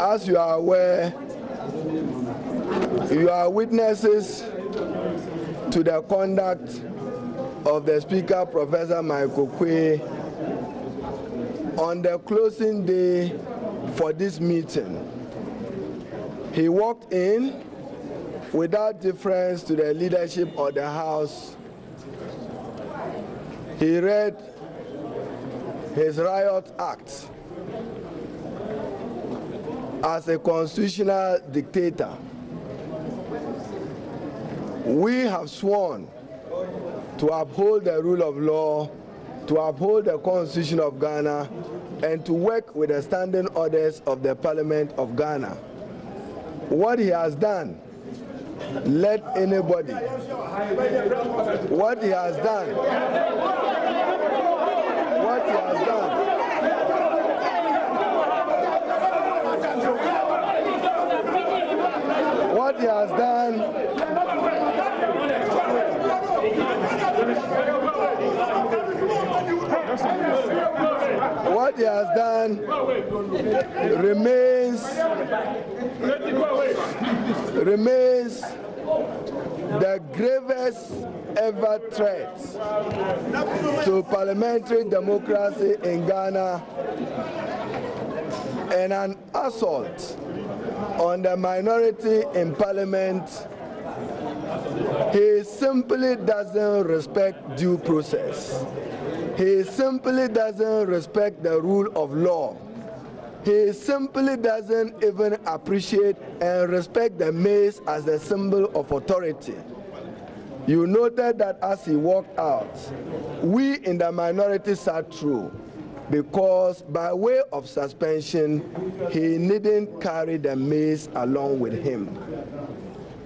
As you are aware, you are witnesses to the conduct of the Speaker, Professor Michael Quay, on the closing day for this meeting. He walked in without deference to the leadership of the House. He read his riot act as a constitutional dictator. We have sworn to uphold the rule of law, to uphold the Constitution of Ghana, and to work with the standing orders of the Parliament of Ghana. What he has done, let anybody, what he has done, what he has done, what he has done, what he has done remains the gravest ever threat to parliamentary democracy in Ghana and an assault on the minority in parliament. He simply doesn't respect due process. He simply doesn't respect the rule of law. He simply doesn't even appreciate and respect the mace as the symbol of authority. You noted that as he walked out, we in the minority sat through, because by way of suspension, he needn't carry the mace along with him.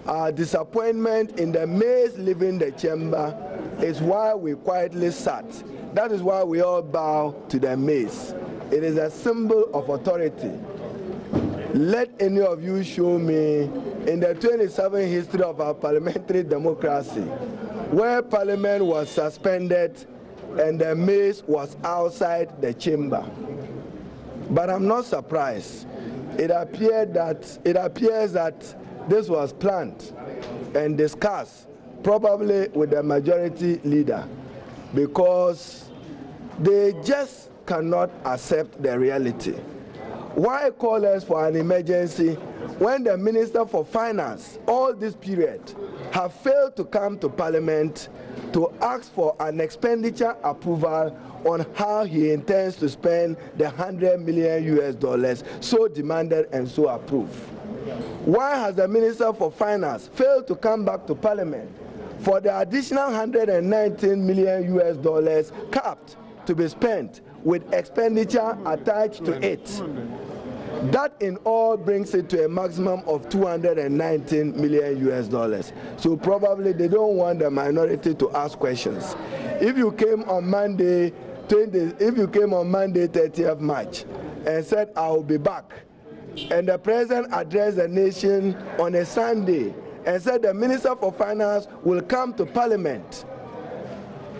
Our disappointment in the mace leaving the chamber is why we quietly sat. That is why we all bow to the mace. It is a symbol of authority. Let any of you show me in the 27th history of our parliamentary democracy where Parliament was suspended and the mace was outside the chamber. But I'm not surprised. It appears that this was planned and discussed, probably with the majority leader, because they just cannot accept the reality. Why call us for an emergency when the Minister for Finance all this period have failed to come to Parliament to ask for an expenditure approval on how he intends to spend the $100 million so demanded and so approved? Why has the Minister for Finance failed to come back to Parliament for the additional $119 million capped to be spent with expenditure attached to it? That in all brings it to a maximum of $219 million. So probably they don't want the minority to ask questions. If you came on Monday, 30th March, and said, I will be back, and the President addressed the nation on a Sunday and said the Minister for Finance will come to Parliament,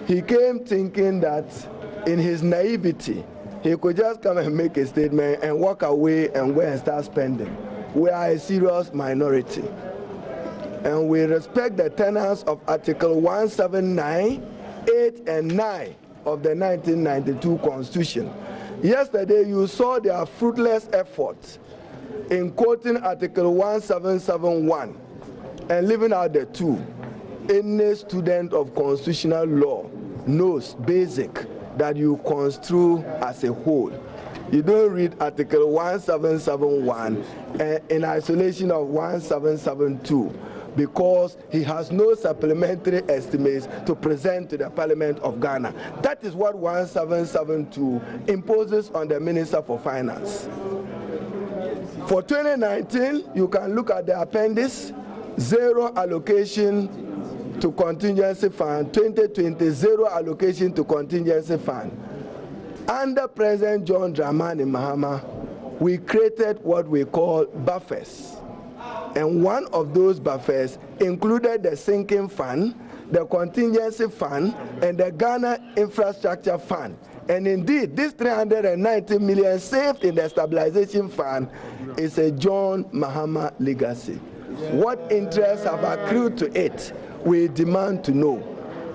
he came thinking that in his naivety, he could just come and make a statement and walk away and go and start spending. We are a serious minority. And we respect the tenets of Article 179, 8, and 9 of the 1992 Constitution. Yesterday, you saw their fruitless efforts in quoting Article 1771 and leaving out the 2. Any student of constitutional law knows basic that you construe as a whole. You don't read Article 1771 in isolation of 1772, because he has no supplementary estimates to present to the Parliament of Ghana. That is what 1772 imposes on the Minister for Finance. For 2019, you can look at the appendix, zero allocation to contingency fund, 2020 zero allocation to contingency fund. Under President John Dramani Mahama, we created what we call buffers. And one of those buffers included the sinking fund, the contingency fund, and the Ghana Infrastructure Fund. And indeed, this 390 million saved in the stabilization fund is a John Mahama legacy. What interests have accrued to it, we demand to know.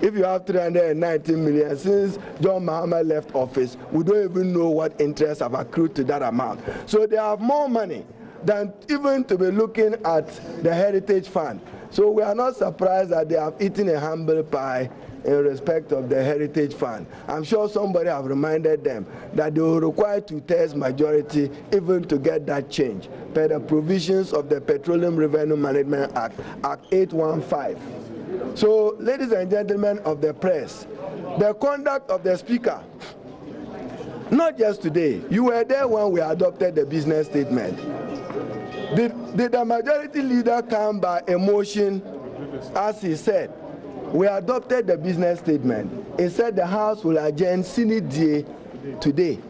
If you have 390 million since John Mahama left office, we don't even know what interests have accrued to that amount. So they have more money than even to be looking at the Heritage Fund. So we are not surprised that they have eaten a humble pie in respect of the Heritage Fund. I'm sure somebody have reminded them that they will require 2/3 majority even to get that change, per the provisions of the Petroleum Revenue Management Act, Act 815. So, ladies and gentlemen of the press, the conduct of the Speaker, not just today, you were there when we adopted the business statement. Did the majority leader come by a motion, as he said? We adopted the business statement. It said the House will adjourn sine die today.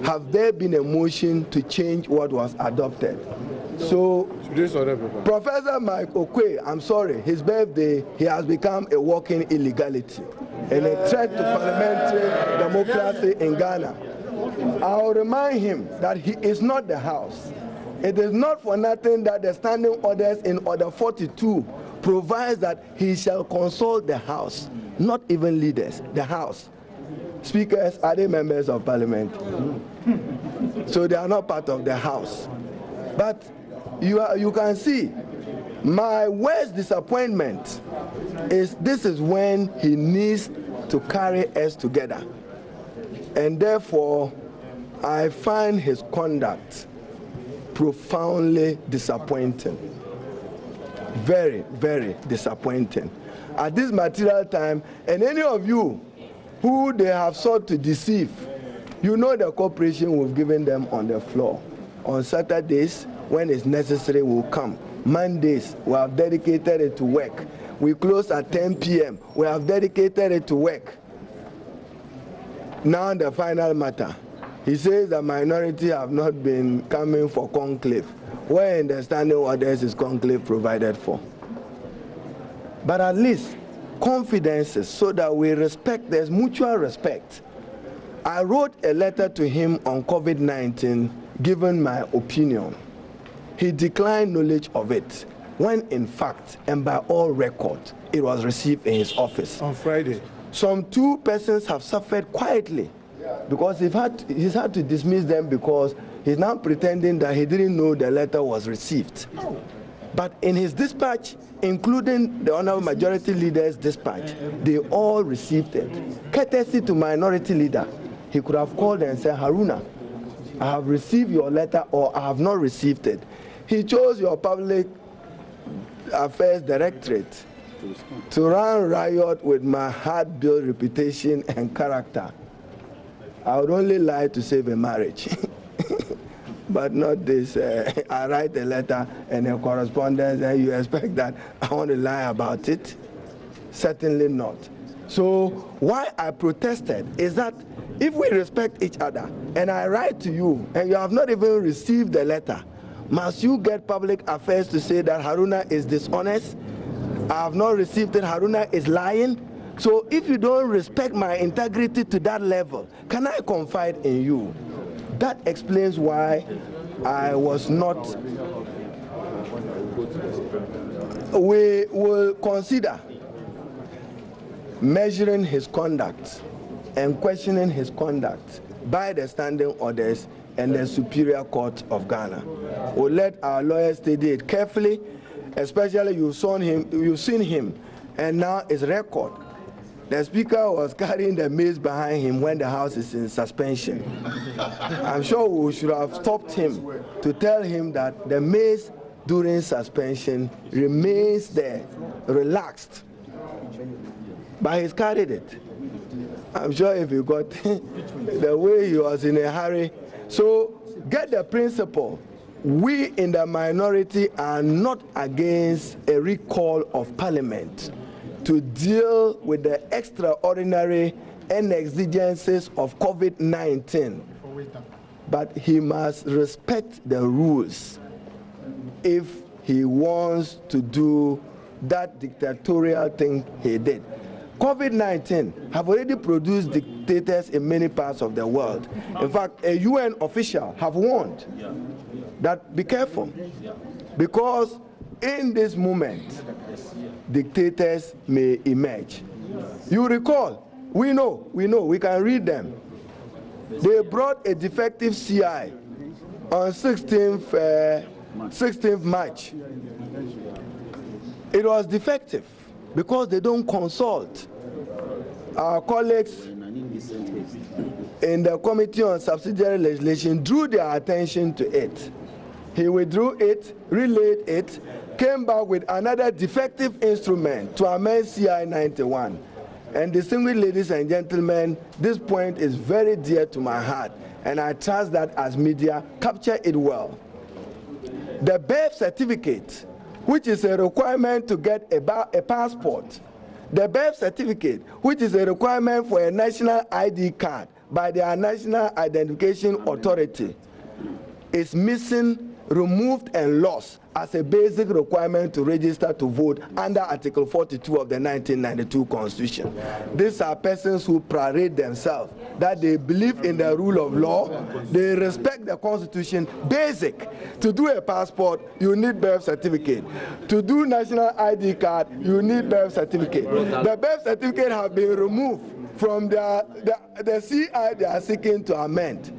Have there been a motion to change what was adopted? So, Professor Mike Okwe, I'm sorry, his birthday, he has become a walking illegality and a threat to parliamentary democracy in Ghana. I'll remind him that he is not the House. It is not for nothing that the standing orders in Order 42 provides that he shall consult the House, not even leaders, the House. Speakers, are they members of Parliament? So they are not part of the House. But you can see, my worst disappointment is this is when he needs to carry us together. And therefore, I find his conduct profoundly disappointing. Very, very disappointing. At this material time, and any of you who they have sought to deceive, you know the cooperation we've given them on the floor. On Saturdays, when it's necessary, we'll come. Mondays, we have dedicated it to work. We close at 10 p.m. We have dedicated it to work. Now the final matter. He says the minority have not been coming for conclave. Where in the standing orders is conclave provided for? But at least confidences so that we respect, there's mutual respect. I wrote a letter to him on COVID-19, giving my opinion. He declined knowledge of it, when in fact, and by all record, it was received in his office. On Friday. Some 2 persons have suffered quietly because he's had to dismiss them because he's now pretending that he didn't know the letter was received. But in his dispatch, including the Honorable Majority Leader's dispatch, they all received it. Courtesy to Minority Leader, he could have called and said, Haruna, I have received your letter or I have not received it. He chose your Public Affairs Directorate to run riot with my hard-built reputation and character. I would only lie to save a marriage. But not this, I write a letter and a correspondence and you expect that I want to lie about it? Certainly not. So why I protested is that if we respect each other and I write to you and you have not even received the letter, must you get Public Affairs to say that Haruna is dishonest? I have not received it, Haruna is lying? So if you don't respect my integrity to that level, can I confide in you? That explains why I was not. We will consider measuring his conduct and questioning his conduct by the standing orders and the Superior Court of Ghana. We'll let our lawyers study it carefully, especially you've seen him, and now his record. The Speaker was carrying the mace behind him when the House is in suspension. I'm sure we should have stopped him to tell him that the mace during suspension remains there, relaxed. But he's carried it. I'm sure if you got the way he was in a hurry. So get the principle. We in the minority are not against a recall of Parliament to deal with the extraordinary and exigencies of COVID-19. But he must respect the rules if he wants to do that dictatorial thing he did. COVID-19 have already produced dictators in many parts of the world. In fact, a UN official have warned that be careful, because in this moment, dictators may emerge. You recall, we know, we can read them. They brought a defective CI on 16th March. It was defective because they don't consult. Our colleagues in the Committee on Subsidiary Legislation drew their attention to it. He withdrew it, relayed it, came back with another defective instrument to amend CI 91. And distinguished ladies and gentlemen, this point is very dear to my heart, and I trust that as media, capture it well. The birth certificate, which is a requirement to get a passport, the birth certificate, which is a requirement for a national ID card by the National Identification Authority, is missing, removed, and lost as a basic requirement to register to vote under Article 42 of the 1992 Constitution. These are persons who parade themselves that they believe in the rule of law, they respect the Constitution. Basic. To do a passport, you need birth certificate. To do national ID card, you need birth certificate. The birth certificate have been removed from the CI they are seeking to amend.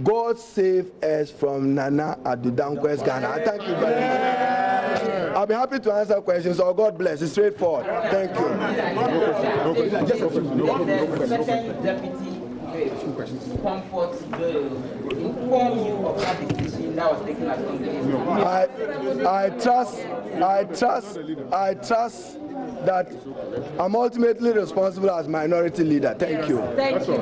God save us from Nana Adudankwe's Ghana. Thank you very much. I'll be happy to answer questions, or God bless. It's straightforward. Thank you. I trust that I'm ultimately responsible as minority leader. Thank you. Thank you.